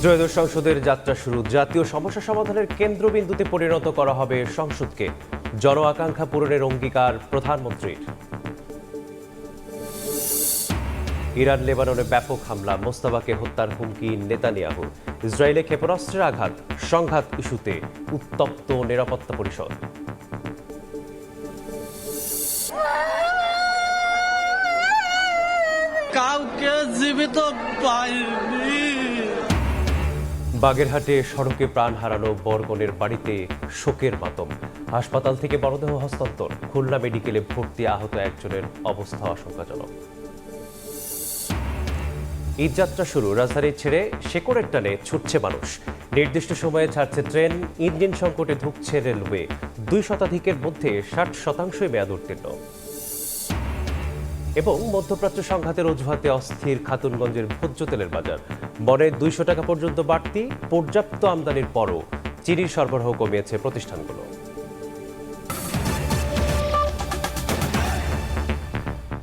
ত্রয়োদশ সংসদের যাত্রা শুরু। জাতীয় সমস্যা সমাধানের কেন্দ্রবিন্দুতে পরিণত করা হবে সংসদকে। জন আকাঙ্ক্ষা পূরণের অঙ্গীকার প্রধানমন্ত্রীর। ইরান লেবাননে ব্যাপক হামলা, মোস্তাফাকে হত্যার হুমকি নেতানিয়াহুর। ইসরায়েলে ক্ষেপণাস্ত্রের আঘাত, সংঘাত ইস্যুতে উত্তপ্ত নিরাপত্তা পরিষদ। কাউকে জীবিত পাইনি। বাগেরহাটে সড়কে প্রাণ হারানো বরগুনের বাড়িতে শোকের মাতম। হাসপাতাল থেকে মরদেহ হস্তান্তর। খুলনা মেডিকেলে ভর্তি আহত একজনের অবস্থা আশঙ্কাজনক। ঈদযাত্রা শুরু। রাজধানী ছেড়ে শেকড়ের টানে ছুটছে মানুষ। নির্দিষ্ট সময়ে ছাড়ছে ট্রেন। ইঞ্জিন সংকটে ধুঁকছে রেলওয়ে। 2 শতাধিকের মধ্যে 60% মেয়াদ উত্তীর্ণ। এবং মধ্যপ্রাচ্য সংঘাতের অজুহাতে অস্থির খাতুনগঞ্জের ভোজ্য তেলের বাজার। বনে 200 টাকা পর্যন্ত বাড়তি। পর্যাপ্ত আমদানির পরও চিনির সরবরাহ কমিয়েছে প্রতিষ্ঠানগুলো।